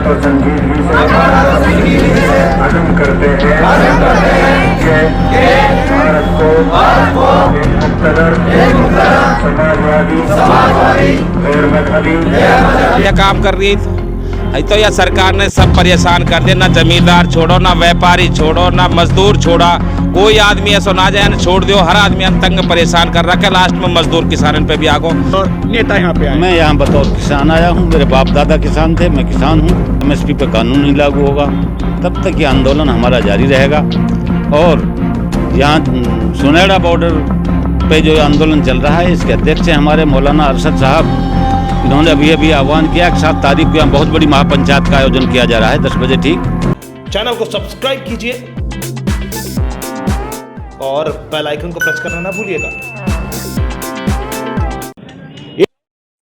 तो संजीदगी से अदम करते हैं कि भारत को एक मुक्तदर समाजवादी गैर मजहबी यह काम कर रही है तो यह सरकार ने सब परेशान कर दिया। ना जमींदार छोड़ो, ना व्यापारी छोड़ो, ना मजदूर छोड़ा, कोई आदमी ऐसा ना जाए ना छोड़ दो। हर आदमी तंग परेशान कर रखा है। लास्ट में मजदूर किसान पे भी आगो। और नेता यहाँ पे आए। मैं यहाँ बतौर किसान आया हूँ। मेरे बाप दादा किसान थे, मैं किसान हूँ। एमएसपी पे कानून नहीं लागू होगा तब तक ये आंदोलन हमारा जारी रहेगा। और यहाँ सुनेड़ा बॉर्डर पे जो आंदोलन चल रहा है, इसके अध्यक्ष हैं हमारे मौलाना अरशद साहब। इन्होंने अभी आह्वान किया कि 7 तारीख को यहाँ बहुत बड़ी महापंचायत का आयोजन किया जा रहा है 10 बजे ठीक। चैनल को सब्सक्राइब कीजिए और बेल आइकन को प्रेस करना ना भूलिएगा।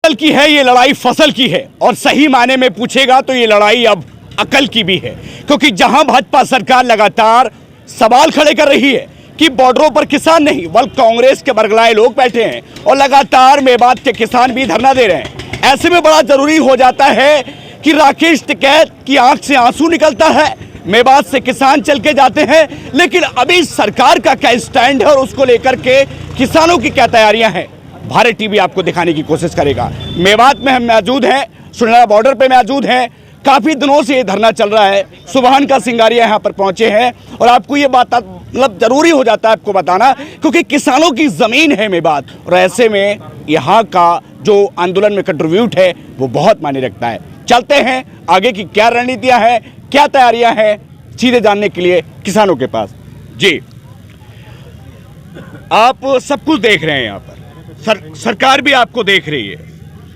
फसल की है ये लड़ाई, फसल की है। और सही मायने में पूछेगा तो ये लड़ाई अब अकल की भी है, क्योंकि जहां भाजपा सरकार लगातार सवाल खड़े कर रही है कि बॉर्डरों पर किसान नहीं बल्कि कांग्रेस के बरगलाए लोग बैठे हैं और लगातार मेवात के किसान भी धरना दे रहे हैं। ऐसे में बड़ा जरूरी हो जाता है कि राकेश टिकैत की आंख से आंसू निकलता है। मेवात से किसान चल के जाते हैं, लेकिन अभी सरकार का क्या स्टैंड है और उसको लेकर के किसानों की क्या तैयारियां हैं, भारत टीवी आपको दिखाने की कोशिश करेगा। मेवात में हम मौजूद हैं, सुनेड़ा बॉर्डर पे मौजूद हैं। काफी दिनों से ये धरना चल रहा है। सुभान का सिंगारिया यहाँ पर पहुंचे हैं और आपको ये बात मतलब जरूरी हो जाता है आपको बताना, क्योंकि किसानों की जमीन है मेवात और ऐसे में यहाँ का जो आंदोलन में कंट्रीब्यूट है वो बहुत मायने रखता है। चलते हैं आगे की क्या रणनीतियां हैं, क्या तैयारियां हैं, सीधे जानने के लिए किसानों के पास। जी, आप सब कुछ देख रहे हैं यहाँ पर, सरकार भी आपको देख रही है।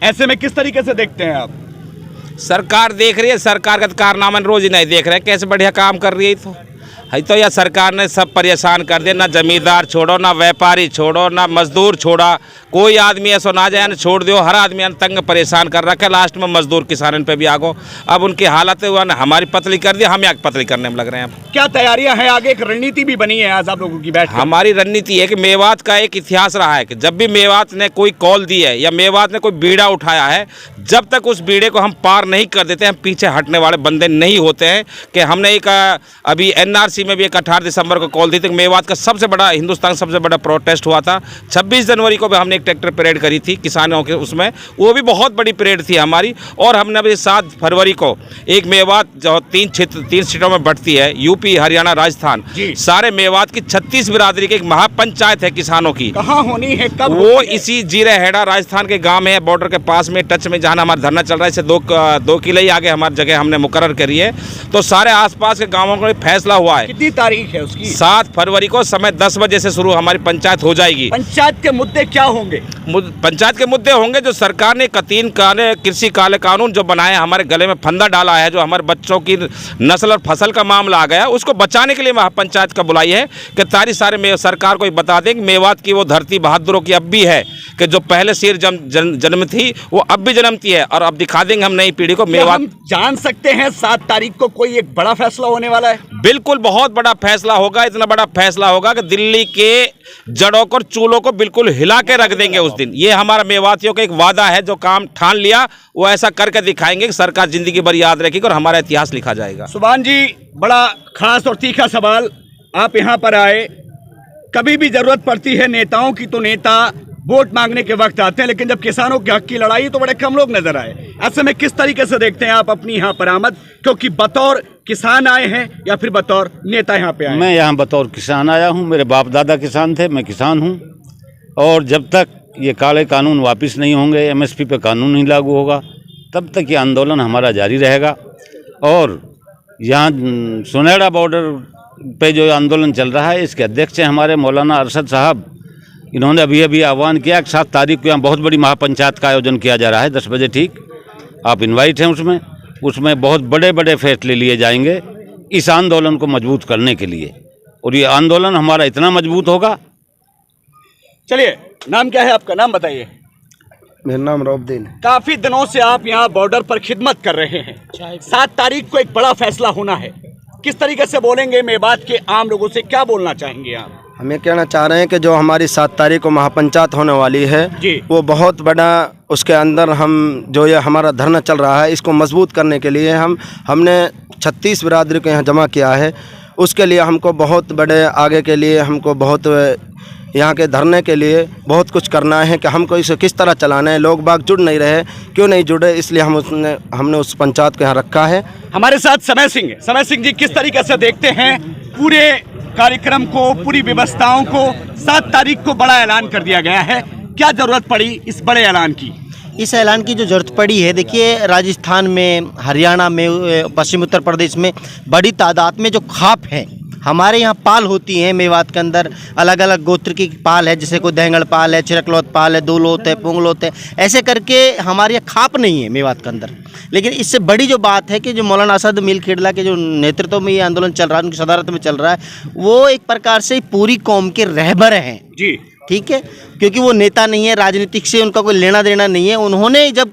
ऐसे में किस तरीके से देखते हैं आप? सरकार देख रही है, सरकार का कारनामा रोज ही नहीं देख रहे कैसे बढ़िया काम कर रही है तो यह सरकार ने सब परेशान कर दिया। ना जमींदार छोड़ो, ना व्यापारी छोड़ो, ना मजदूर छोड़ा, कोई आदमी ऐसा ना जाए ना छोड़ दो। हर आदमी तंग परेशान कर रखा है। लास्ट में मजदूर किसान पे भी आगो। अब उनकी हालत है हमारी पतली कर दी, हम यहाँ पतली करने में लग रहे हैं। अब क्या तैयारियां हैं? आगे एक रणनीति भी बनी है आज आप लोगों की बैठ। हमारी रणनीति है कि मेवात का एक इतिहास रहा है कि जब भी मेवात ने कोई कॉल दी है या मेवात ने कोई बीड़ा उठाया है, जब तक उस बीड़े को हम पार नहीं कर देते हम पीछे हटने वाले बंदे नहीं होते हैं। कि हमने एक अभी एनआरसी में भी एक 18 दिसंबर को कॉल दी थी। मेवात का सबसे बड़ा, हिंदुस्तान सबसे बड़ा प्रोटेस्ट हुआ था। 26 जनवरी को भी हमने एक ट्रैक्टर परेड करी थी किसानों के, उसमें वो भी बहुत बड़ी परेड थी हमारी। और हमने अभी 7 फरवरी को एक मेवात जो 3 सीटों में बढ़ती है, यूपी, हरियाणा, राजस्थान, सारे मेवात की 36 बिरादरी की एक महापंचायत है किसानों की। कहाँ होनी है, कब? वो इसी जीराहेड़ा राजस्थान के गांव में है, बॉर्डर के पास में, टच में, जहां हमारा धरना चल रहा है। इससे 2 किले ही आगे हमारी जगह हमने मुकर्रर करी है। तो सारे आसपास के गांवों का फैसला हुआ है। कितनी तारीख है उसकी? 7 फरवरी को समय 10 बजे से शुरू हमारी पंचायत हो जाएगी। पंचायत के मुद्दे क्या होंगे? पंचायत के मुद्दे होंगे जो सरकार ने कृषि काले कानून जो बनाए, हमारे गले में फंदा डाला है, जो हमारे बच्चों की नस्ल और फसल का मामला आ गया, उसको बचाने के लिए महापंचायत का बुलाई है कि तारी सारे सरकार को बता दें कि मेवात की वो धरती बहादुरों की अब भी है, कि जो पहले शेर जन्म थी वो अब भी जन्मती है। और अब दिखा देंगे हम नई पीढ़ी को मेवात। हम जान सकते हैं 7 तारीख को कोई एक बड़ा फैसला होने वाला है? बिल्कुल, बहुत बड़ा फैसला होगा। इतना बड़ा फैसला होगा कि दिल्ली के जड़ों को, चूलों को बिल्कुल हिला के रख देंगे उस दिन। ये हमारा मेवातियों का एक वादा है, जो काम ठान लिया वो ऐसा करके दिखाएंगे कि सरकार जिंदगी भर याद रखेगी और हमारा इतिहास लिखा जाएगा। सुभान जी, बड़ा खास और तीखा सवाल। आप यहाँ पर आए, कभी भी जरूरत पड़ती है नेताओं की तो नेता वोट मांगने के वक्त आते हैं, लेकिन जब किसानों के हक की लड़ाई तो बड़े कम लोग नजर आए। ऐसे में किस तरीके से देखते हैं आप अपनी यहाँ पर आमद, क्योंकि बतौर किसान आए हैं या फिर बतौर नेता यहाँ पे आए? मैं यहाँ बतौर किसान आया हूँ। मेरे बाप दादा किसान थे, मैं किसान हूँ। और जब तक ये काले कानून वापस नहीं होंगे, एमएसपी पे कानून नहीं लागू होगा, तब तक ये आंदोलन हमारा जारी रहेगा। और यहाँ सुनेड़ा बॉर्डर पे जो आंदोलन चल रहा है, इसके अध्यक्ष हैं हमारे मौलाना अरशद साहब। इन्होंने अभी आह्वान किया कि 7 तारीख को यहाँ बहुत बड़ी महापंचायत का आयोजन किया जा रहा है 10 बजे ठीक। आप इनवाइट हैं उसमें बहुत बड़े बड़े फैसले लिए जाएंगे इस आंदोलन को मजबूत करने के लिए। और ये आंदोलन हमारा इतना मजबूत होगा। चलिए, नाम क्या है आपका? नाम बताइए। मेरा नाम रौबदीन है। काफी दिनों से आप यहाँ बॉर्डर पर खिदमत कर रहे हैं। 7 तारीख को एक बड़ा फैसला होना है, किस तरीके से बोलेंगे? मेवात के आम लोगों से क्या बोलना चाहेंगे आप? हम ये कहना चाह रहे हैं कि जो हमारी 7 तारीख को महापंचायत होने वाली है जी। वो बहुत बड़ा, उसके अंदर हम जो ये हमारा धरना चल रहा है इसको मजबूत करने के लिए हमने 36 बिरादरी को यहाँ जमा किया है। उसके लिए हमको बहुत बड़े आगे के लिए हमको बहुत यहाँ के धरने के लिए बहुत कुछ करना है कि हमको इसे किस तरह चलाना है। लोग बाग जुड़ नहीं रहे, क्यों नहीं जुड़े, इसलिए हमने उस पंचायत को यहाँ रखा है। हमारे साथ समय सिंह है। समय सिंह जी, किस तरीके से देखते हैं पूरे कार्यक्रम को, पूरी व्यवस्थाओं को? 7 तारीख को बड़ा ऐलान कर दिया गया है, क्या जरूरत पड़ी इस बड़े ऐलान की? इस ऐलान की जो जरूरत पड़ी है, देखिए राजस्थान में, हरियाणा में, पश्चिम उत्तर प्रदेश में बड़ी तादाद में जो खाप है, हमारे यहाँ पाल होती हैं। मेवात के अंदर अलग अलग गोत्र की पाल है, जैसे कोई दहंगड़ पाल है, चिरकलौत पाल है, दूलोत है, पुंगलोत है, ऐसे करके हमारे यहाँ खाप नहीं है मेवात के अंदर। लेकिन इससे बड़ी जो बात है कि जो मौलाना असद मील खेड़ला के जो नेतृत्व में ये आंदोलन चल रहा है, उनकी सदारत में चल रहा है, वो एक प्रकार से पूरी कौम के रहबर हैं जी, ठीक है, क्योंकि वो नेता नहीं है, राजनीतिक से उनका कोई लेना देना नहीं है। उन्होंने जब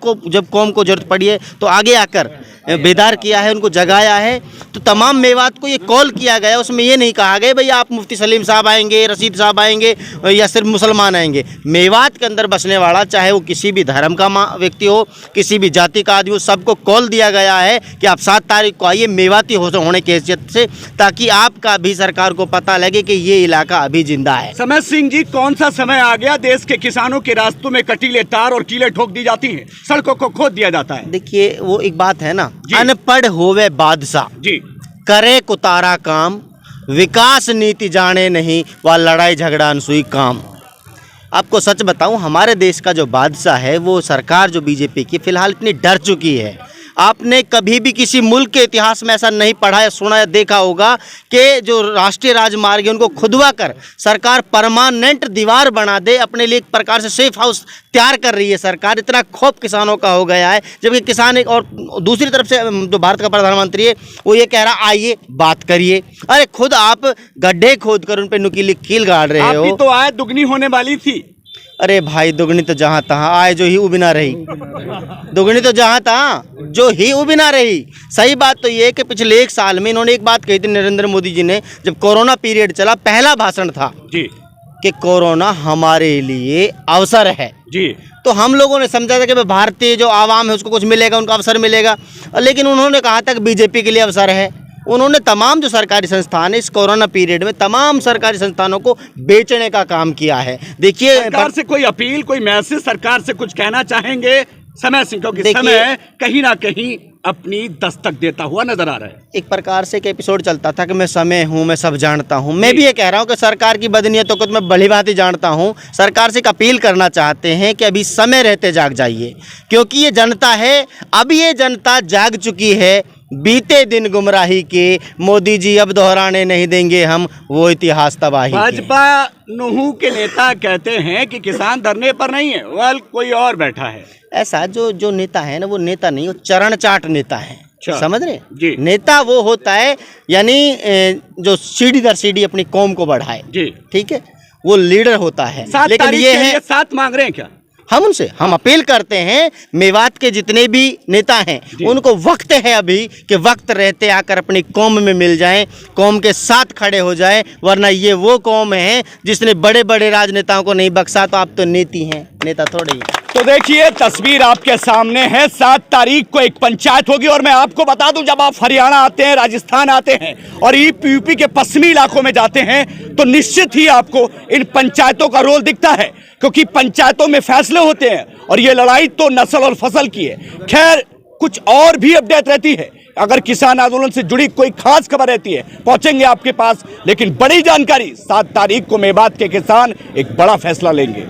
कौम को जरूरत पड़ी है तो आगे आकर बेदार किया है, उनको जगाया है। तो तमाम मेवात को ये कॉल किया गया, उसमें ये नहीं कहा गया भाई आप मुफ्ती सलीम साहब आएंगे, रशीद साहब आएंगे या सिर्फ मुसलमान आएंगे। मेवात के अंदर बसने वाला, चाहे वो किसी भी धर्म का व्यक्ति हो, किसी भी जाति का आदमी हो, सबको कॉल दिया गया है कि आप 7 तारीख को आइए मेवाती होने की हैसियत से, ताकि आपका भी सरकार को पता लगे कि ये इलाका अभी जिंदा है। समय सिंह जी, कौन सा समय आ गया देश के किसानों के रास्तों में कटीले तार और कीले ठोक दी जाती हैं, सड़कों को खोद दिया जाता है? देखिए वो एक बात है ना, अनपढ़ होवे बादशाह जी, करे कुतारा काम, विकास नीति जाने नहीं, व लड़ाई झगड़ा अनसुई काम। आपको सच बताऊं, हमारे देश का जो बादशाह है, वो सरकार जो बीजेपी की फिलहाल इतनी डर चुकी है। आपने कभी भी किसी मुल्क के इतिहास में ऐसा नहीं पढ़ा या सुना या देखा होगा कि जो राष्ट्रीय राजमार्ग है उनको खुदवा कर सरकार परमानेंट दीवार बना दे, अपने लिए एक प्रकार से सेफ हाउस तैयार कर रही है सरकार। इतना खौफ किसानों का हो गया है, जबकि किसान एक, और दूसरी तरफ से जो भारत का प्रधानमंत्री है वो ये कह रहा आइए बात करिए। अरे खुद आप गड्ढे खोद कर उन पर नुकीली कील गाड़ रहे हो। तो आय दुगनी होने वाली थी। अरे भाई, दुगनी तो जहाँ तहाँ आए जो ही उबी ना रही, दुगनी तो जहाँ तहाँ जो ही उबी ना रही। सही बात तो ये है कि पिछले 1 साल में इन्होंने एक बात कही थी, नरेंद्र मोदी जी ने, जब कोरोना पीरियड चला, पहला भाषण था जी कि कोरोना हमारे लिए अवसर है जी। तो हम लोगों ने समझा था कि भारतीय जो आवाम है उसको कुछ मिलेगा, उनको अवसर मिलेगा, लेकिन उन्होंने कहा था कि बीजेपी के लिए अवसर है। उन्होंने तमाम जो सरकारी संस्थान है इस कोरोना पीरियड में तमाम सरकारी संस्थानों को बेचने का काम किया है। देखिए, सरकार से कोई अपील, कोई मैसेज सरकार से कुछ कहना चाहेंगे समय सिंह? क्योंकि समय कहीं ना कहीं अपनी दस्तक देता हुआ नजर आ रहा है। एक प्रकार से एक एपिसोड चलता था कि मैं समय हूँ, मैं सब जानता हूँ। मैं भी ये कह रहा हूँ कि सरकार की बदनीयतों को तो मैं भली भांति जानता हूँ। सरकार से एक अपील करना चाहते हैं कि अभी समय रहते जाग जाइए, क्योंकि ये जनता है, अभी ये जनता जाग चुकी है। बीते दिन गुमराही के मोदी जी अब दोहराने नहीं देंगे हम वो इतिहास तबाही। भाजपा नूहू के नेता कहते हैं कि किसान धरने पर नहीं है, वह कोई और बैठा है। ऐसा जो नेता है ना, वो नेता नहीं, वो चरण चाट नेता है। समझ रहे जी। नेता वो होता है यानी जो सीढ़ी दर सीढ़ी अपनी कौम को बढ़ाए जी, ठीक है, वो लीडर होता है। लेकिन ये है 7 मांग रहे हैं क्या? हम अपील करते हैं, मेवात के जितने भी नेता हैं उनको वक्त है अभी कि वक्त रहते आकर अपनी कौम में मिल जाएं, कौम के साथ खड़े हो जाएं, वरना ये वो कौम है जिसने बड़े बड़े राजनेताओं को नहीं बख्शा। तो आप तो नीति हैं, नेता थोड़े ही। तो देखिए, तस्वीर आपके सामने है। 7 तारीख को एक पंचायत होगी, और मैं आपको बता दूं, जब आप हरियाणा आते हैं, राजस्थान आते हैं और यूपी के पश्चिमी इलाकों में जाते हैं तो निश्चित ही आपको इन पंचायतों का रोल दिखता है, क्योंकि पंचायतों में फैसले होते हैं। और ये लड़ाई तो नस्ल और फसल की है। खैर, कुछ और भी अपडेट रहती है, अगर किसान आंदोलन से जुड़ी कोई खास खबर रहती है पहुंचेंगे आपके पास। लेकिन बड़ी जानकारी, 7 तारीख को मेवात के किसान एक बड़ा फैसला लेंगे।